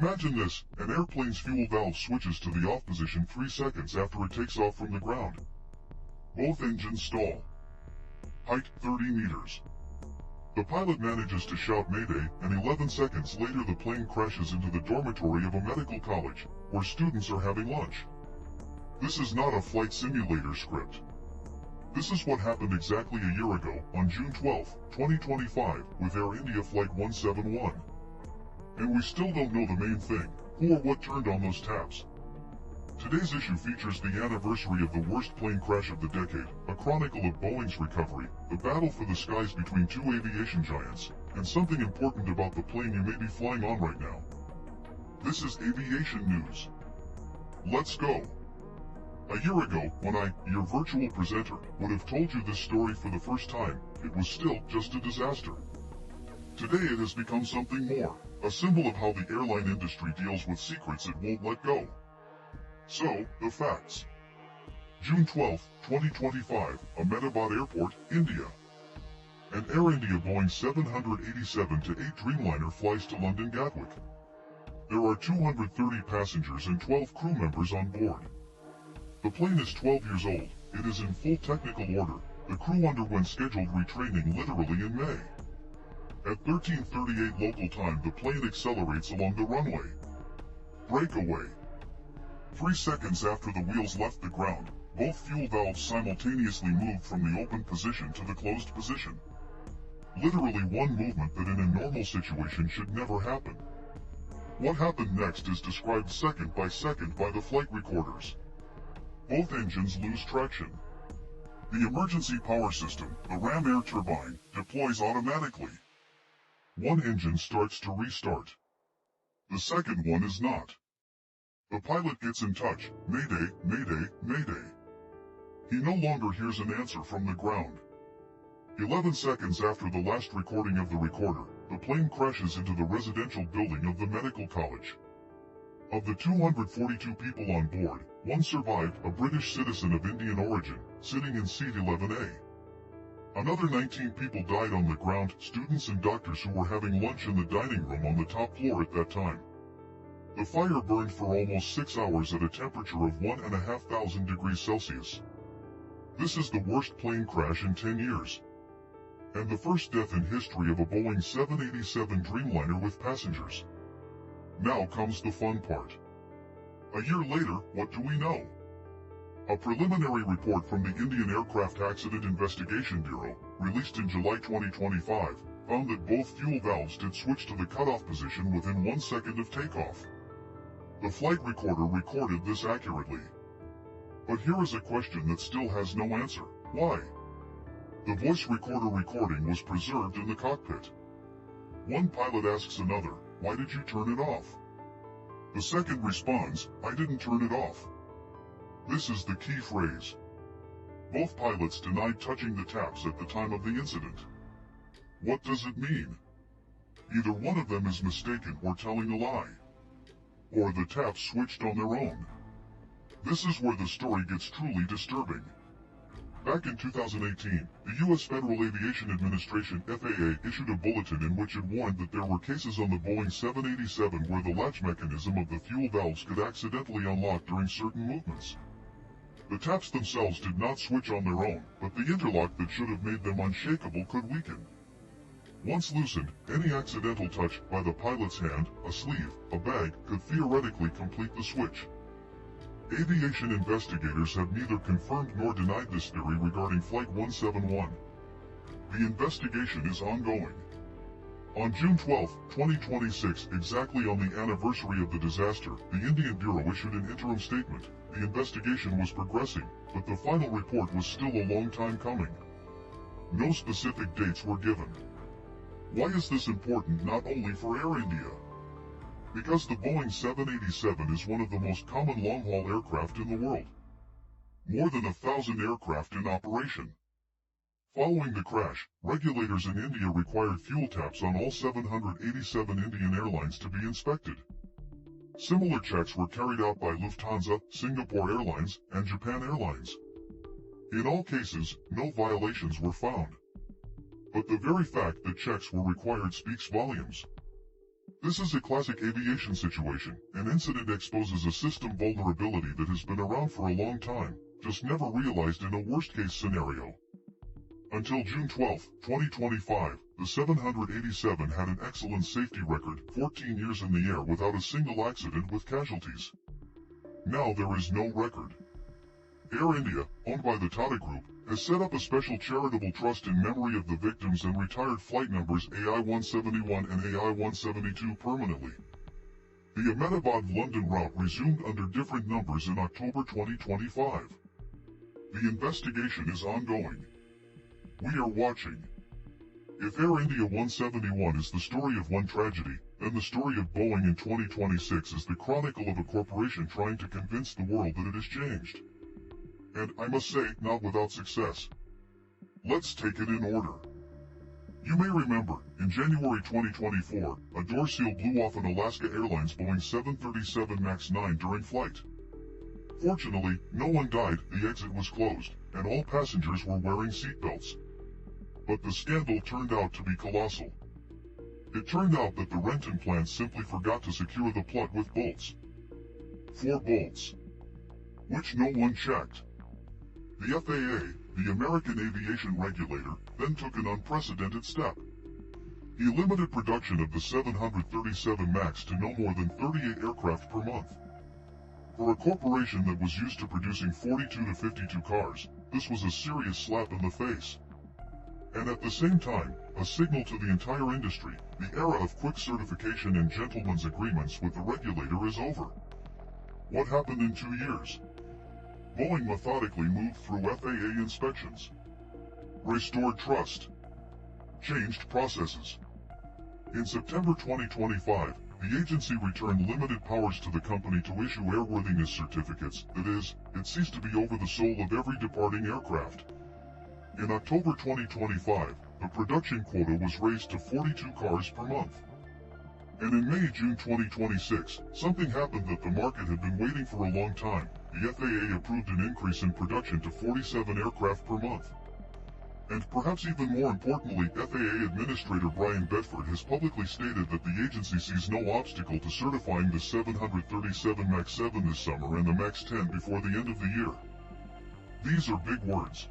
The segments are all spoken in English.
Imagine this, an airplane's fuel valve switches to the off position 3 seconds after it takes off from the ground. Both engines stall. Height 30 meters. The pilot manages to shout Mayday, and 11 seconds later the plane crashes into the dormitory of a medical college, where students are having lunch. This is not a flight simulator script. This is what happened exactly a year ago, on June 12, 2025, with Air India Flight 171. And we still don't know the main thing, who or what turned on those taps. Today's issue features the anniversary of the worst plane crash of the decade, a chronicle of Boeing's recovery, the battle for the skies between two aviation giants, and something important about the plane you may be flying on right now. This is Aviation News. Let's go. A year ago, when I, your virtual presenter, would have told you this story for the first time, it was still just a disaster. Today it has become something more, a symbol of how the airline industry deals with secrets it won't let go. So, the facts. June 12, 2025, Ahmedabad Airport, India. An Air India Boeing 787-8 Dreamliner flies to London Gatwick. There are 230 passengers and 12 crew members on board. The plane is 12 years old, it is in full technical order, the crew underwent scheduled retraining literally in May. At 13:38 local time the plane accelerates along the runway. Breakaway. 3 seconds after the wheels left the ground, both fuel valves simultaneously moved from the open position to the closed position. Literally one movement that in a normal situation should never happen. What happened next is described second by the flight recorders. Both engines lose traction. The emergency power system, the ram air turbine, deploys automatically. One engine starts to restart. The second one is not. The pilot gets in touch, Mayday, Mayday, Mayday. He no longer hears an answer from the ground. 11 seconds after the last recording of the recorder, the plane crashes into the residential building of the medical college. Of the 242 people on board, one survived, a British citizen of Indian origin, sitting in seat 11A. Another 19 people died on the ground, students and doctors who were having lunch in the dining room on the top floor at that time. The fire burned for almost 6 hours at a temperature of 1,500 degrees Celsius. This is the worst plane crash in 10 years. And the first death in history of a Boeing 787 Dreamliner with passengers. Now comes the fun part. A year later, what do we know? A preliminary report from the Indian Aircraft Accident Investigation Bureau, released in July 2025, found that both fuel valves did switch to the cutoff position within 1 second of takeoff. The flight recorder recorded this accurately. But here is a question that still has no answer. Why? The voice recorder recording was preserved in the cockpit. One pilot asks another, "Why did you turn it off?" The second responds, "I didn't turn it off." This is the key phrase. Both pilots denied touching the taps at the time of the incident. What does it mean? Either one of them is mistaken or telling a lie. Or the taps switched on their own. This is where the story gets truly disturbing. Back in 2018, the U.S. Federal Aviation Administration (FAA) issued a bulletin in which it warned that there were cases on the Boeing 787 where the latch mechanism of the fuel valves could accidentally unlock during certain movements. The taps themselves did not switch on their own, but the interlock that should have made them unshakable could weaken. Once loosened, any accidental touch by the pilot's hand, a sleeve, a bag, could theoretically complete the switch. Aviation investigators have neither confirmed nor denied this theory regarding Flight 171. The investigation is ongoing. On June 12, 2026, exactly on the anniversary of the disaster, the Indian Bureau issued an interim statement. The investigation was progressing, but the final report was still a long time coming. No specific dates were given. Why is this important not only for Air India? Because the Boeing 787 is one of the most common long-haul aircraft in the world. More than 1,000 aircraft in operation. Following the crash, regulators in India required fuel taps on all 787 Indian airlines to be inspected. Similar checks were carried out by Lufthansa, Singapore Airlines, and Japan Airlines. In all cases, no violations were found. But the very fact that checks were required speaks volumes. This is a classic aviation situation. An incident exposes a system vulnerability that has been around for a long time, just never realized in a worst-case scenario. Until June 12, 2025, the 787 had an excellent safety record, 14 years in the air without a single accident with casualties. Now there is no record. Air India, owned by the Tata Group, has set up a special charitable trust in memory of the victims and retired flight numbers AI-171 and AI-172 permanently. The Ahmedabad-London route resumed under different numbers in October 2025. The investigation is ongoing. We are watching. If Air India 171 is the story of one tragedy, then the story of Boeing in 2026 is the chronicle of a corporation trying to convince the world that it has changed. And, I must say, not without success. Let's take it in order. You may remember, in January 2024, a door seal blew off an Alaska Airlines Boeing 737 MAX 9 during flight. Fortunately, no one died, the exit was closed, and all passengers were wearing seatbelts. But the scandal turned out to be colossal. It turned out that the Renton plant simply forgot to secure the plug with bolts. 4 bolts. Which no one checked. The FAA, the American aviation regulator, then took an unprecedented step. He limited production of the 737 MAX to no more than 38 aircraft per month. For a corporation that was used to producing 42 to 52 cars, this was a serious slap in the face. And at the same time, a signal to the entire industry, the era of quick certification and gentlemen's agreements with the regulator is over. What happened in 2 years? Boeing methodically moved through FAA inspections, restored trust, changed processes. In September 2025, the agency returned limited powers to the company to issue airworthiness certificates, that is, it ceased to be over the soul of every departing aircraft. In October 2025, the production quota was raised to 42 cars per month. And in May-June 2026, something happened that the market had been waiting for a long time. The FAA approved an increase in production to 47 aircraft per month. And perhaps even more importantly, FAA Administrator Brian Bedford has publicly stated that the agency sees no obstacle to certifying the 737 MAX 7 this summer and the MAX 10 before the end of the year. These are big words.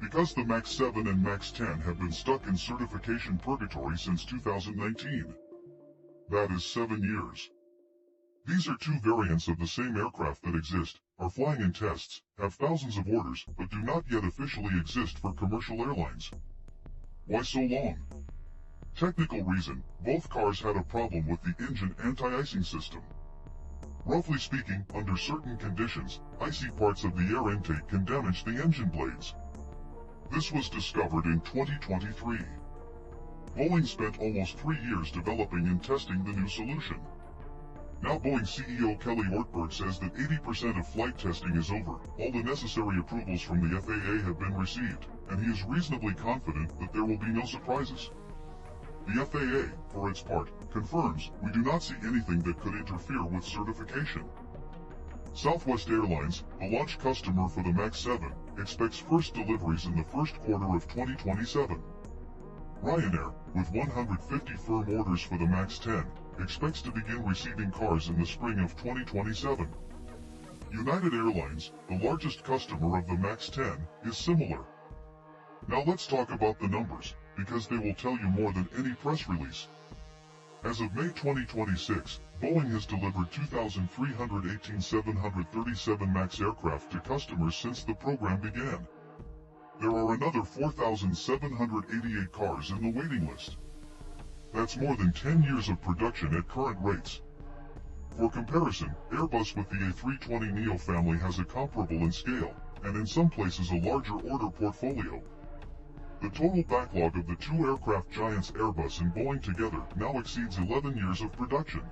Because the MAX 7 and MAX 10 have been stuck in certification purgatory since 2019. That is 7 years. These are 2 variants of the same aircraft that exist, are flying in tests, have thousands of orders, but do not yet officially exist for commercial airlines. Why so long? Technical reason, both cars had a problem with the engine anti-icing system. Roughly speaking, under certain conditions, icy parts of the air intake can damage the engine blades. This was discovered in 2023. Boeing spent almost 3 years developing and testing the new solution. Now Boeing CEO Kelly Ortberg says that 80% of flight testing is over, all the necessary approvals from the FAA have been received, and he is reasonably confident that there will be no surprises. The FAA, for its part, confirms, we do not see anything that could interfere with certification. Southwest Airlines, the launch customer for the MAX 7, expects first deliveries in the first quarter of 2027. Ryanair, with 150 firm orders for the MAX 10, expects to begin receiving cars in the spring of 2027. United Airlines, the largest customer of the MAX 10, is similar. Now let's talk about the numbers, because they will tell you more than any press release. As of May 2026, Boeing has delivered 2,318 737 MAX aircraft to customers since the program began. There are another 4,788 cars in the waiting list. That's more than 10 years of production at current rates. For comparison, Airbus with the A320neo family has a comparable in scale, and in some places a larger order portfolio. The total backlog of the 2 aircraft giants Airbus and Boeing together now exceeds 11 years of production.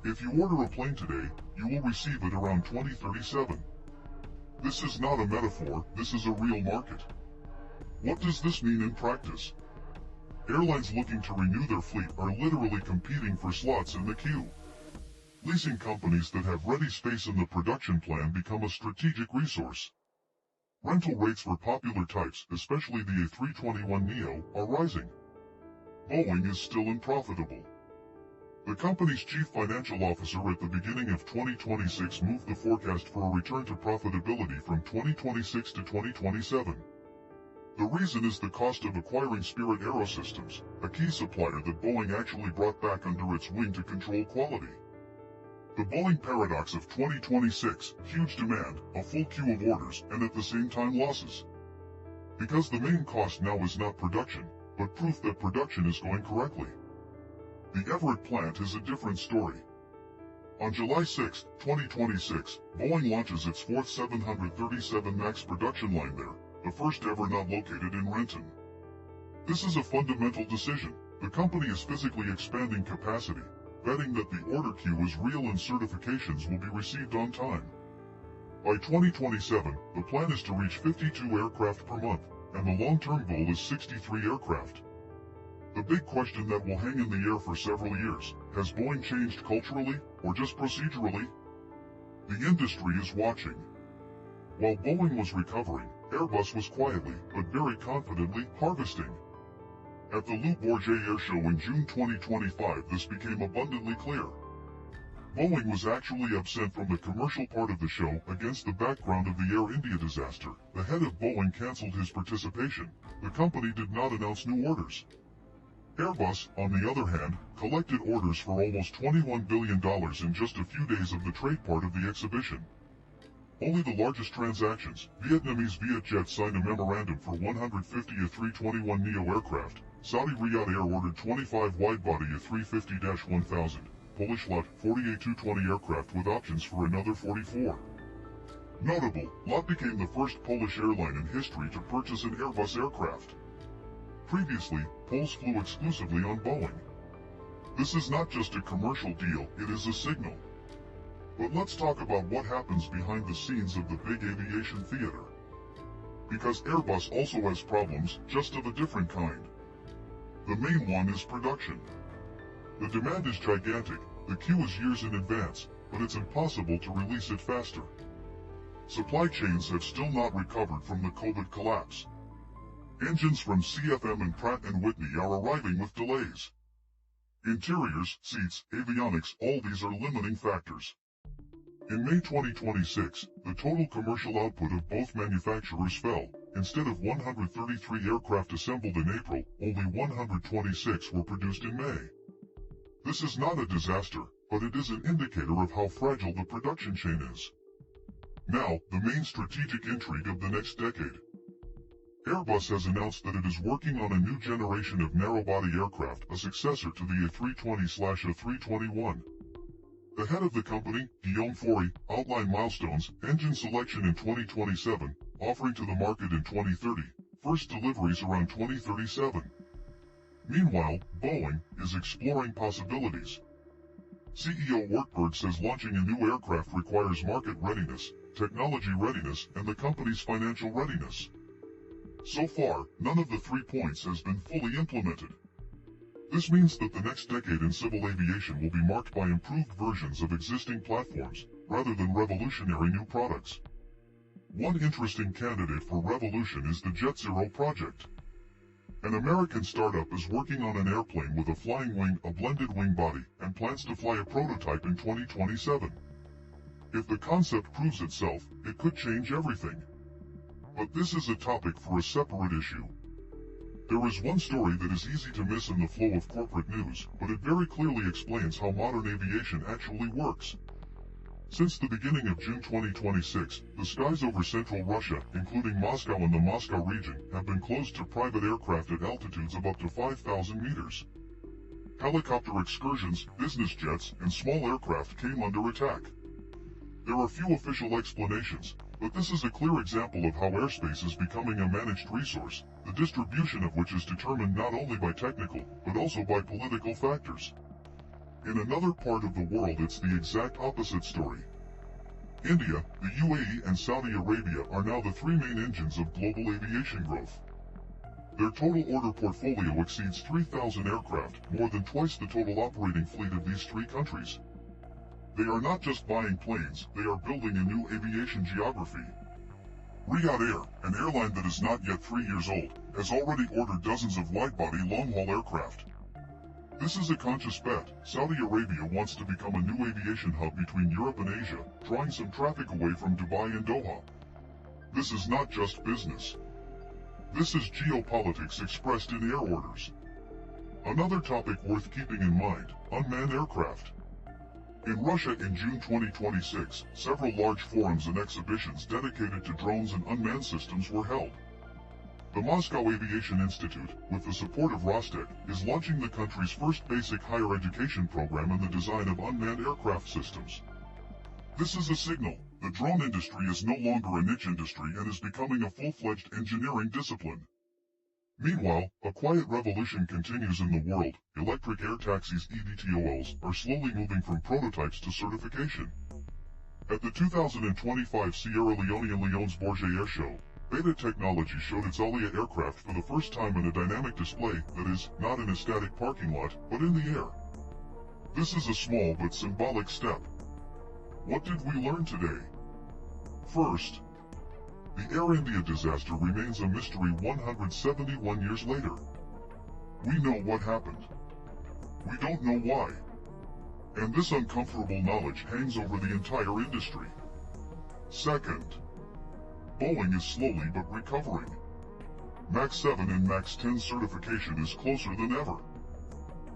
If you order a plane today, you will receive it around 2037. This is not a metaphor, this is a real market. What does this mean in practice? Airlines looking to renew their fleet are literally competing for slots in the queue. Leasing companies that have ready space in the production plan become a strategic resource. Rental rates for popular types, especially the A321neo, are rising. Boeing is still unprofitable. The company's chief financial officer at the beginning of 2026 moved the forecast for a return to profitability from 2026 to 2027. The reason is the cost of acquiring Spirit Aerosystems, a key supplier that Boeing actually brought back under its wing to control quality. The Boeing paradox of 2026, huge demand, a full queue of orders, and at the same time losses. Because the main cost now is not production, but proof that production is going correctly. The Everett plant is a different story. On July 6, 2026, Boeing launches its fourth 737 MAX production line there, the first ever not located in Renton. This is a fundamental decision. The company is physically expanding capacity, betting that the order queue is real and certifications will be received on time. By 2027, the plan is to reach 52 aircraft per month, and the long-term goal is 63 aircraft. The big question that will hang in the air for several years, has Boeing changed culturally, or just procedurally? The industry is watching. While Boeing was recovering, Airbus was quietly, but very confidently, harvesting. At the Le Bourget Air Show in June 2025, this became abundantly clear. Boeing was actually absent from the commercial part of the show against the background of the Air India disaster. The head of Boeing cancelled his participation. The company did not announce new orders. Airbus, on the other hand, collected orders for almost $21 billion in just a few days of the trade part of the exhibition. Only the largest transactions, Vietnamese Vietjet signed a memorandum for 150 A321neo aircraft, Saudi Riyadh Air ordered 25 wide-body A350-1000, Polish Lot 40 A220 aircraft with options for another 44. Notable, LOT became the first Polish airline in history to purchase an Airbus aircraft. Previously, Poles flew exclusively on Boeing. This is not just a commercial deal, it is a signal. But let's talk about what happens behind the scenes of the big aviation theater. Because Airbus also has problems, just of a different kind. The main one is production. The demand is gigantic, the queue is years in advance, but it's impossible to release it faster. Supply chains have still not recovered from the COVID collapse. Engines from CFM and Pratt & Whitney are arriving with delays. Interiors, seats, avionics, all these are limiting factors. In May 2026, the total commercial output of both manufacturers fell. Instead of 133 aircraft assembled in April, only 126 were produced in May. This is not a disaster, but it is an indicator of how fragile the production chain is. Now, the main strategic intrigue of the next decade. Airbus has announced that it is working on a new generation of narrow-body aircraft, a successor to the A320/A321. The head of the company, Guillaume Faury, outlined milestones, engine selection in 2027, offering to the market in 2030, first deliveries around 2037. Meanwhile, Boeing is exploring possibilities. CEO Wartburg says launching a new aircraft requires market readiness, technology readiness, and the company's financial readiness. So far, none of the 3 points has been fully implemented. This means that the next decade in civil aviation will be marked by improved versions of existing platforms, rather than revolutionary new products. One interesting candidate for revolution is the Jet Zero project. An American startup is working on an airplane with a flying wing, a blended wing body, and plans to fly a prototype in 2027. If the concept proves itself, it could change everything. But this is a topic for a separate issue. There is one story that is easy to miss in the flow of corporate news, but it very clearly explains how modern aviation actually works. Since the beginning of June 2026, the skies over central Russia, including Moscow and the Moscow region, have been closed to private aircraft at altitudes of up to 5,000 meters. Helicopter excursions, business jets, and small aircraft came under attack. There are few official explanations, but this is a clear example of how airspace is becoming a managed resource, the distribution of which is determined not only by technical, but also by political factors. In another part of the world it's the exact opposite story. India, the UAE and Saudi Arabia are now the 3 main engines of global aviation growth. Their total order portfolio exceeds 3,000 aircraft, more than twice the total operating fleet of these 3 countries. They are not just buying planes, they are building a new aviation geography. Riyadh Air, an airline that is not yet 3 years old, has already ordered dozens of wide-body long-haul aircraft. This is a conscious bet. Saudi Arabia wants to become a new aviation hub between Europe and Asia, drawing some traffic away from Dubai and Doha. This is not just business. This is geopolitics expressed in air orders. Another topic worth keeping in mind, unmanned aircraft. In Russia in June 2026, several large forums and exhibitions dedicated to drones and unmanned systems were held. The Moscow Aviation Institute, with the support of Rostec, is launching the country's first basic higher education program in the design of unmanned aircraft systems. This is a signal. The drone industry is no longer a niche industry and is becoming a full-fledged engineering discipline. Meanwhile, a quiet revolution continues in the world. Electric air taxis (eVTOLs) are slowly moving from prototypes to certification. At the 2025 Sierra Leone and Leone's Bourget Air Show, Beta Technology showed its Alia aircraft for the first time in a dynamic display, that is, not in a static parking lot, but in the air. This is a small but symbolic step. What did we learn today? First, the Air India disaster remains a mystery 171 years later. We know what happened. We don't know why. And this uncomfortable knowledge hangs over the entire industry. Second, Boeing is slowly but recovering. MAX 7 and MAX 10 certification is closer than ever.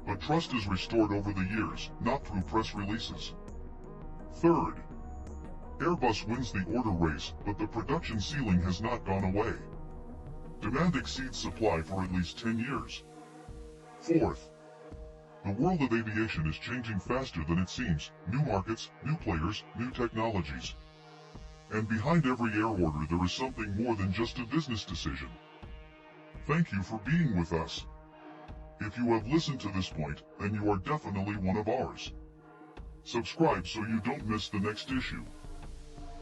But trust is restored over the years, not through press releases. Third, Airbus wins the order race, but the production ceiling has not gone away. Demand exceeds supply for at least 10 years. Fourth, the world of aviation is changing faster than it seems. New markets, new players, new technologies. And behind every air order there is something more than just a business decision. Thank you for being with us. If you have listened to this point, then you are definitely one of ours. Subscribe so you don't miss the next issue.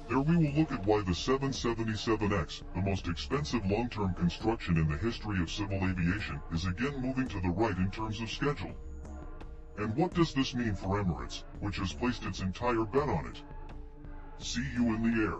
There we will look at why the 777X, the most expensive long-term construction in the history of civil aviation, is again moving to the right in terms of schedule. And what does this mean for Emirates, which has placed its entire bet on it? See you in the air.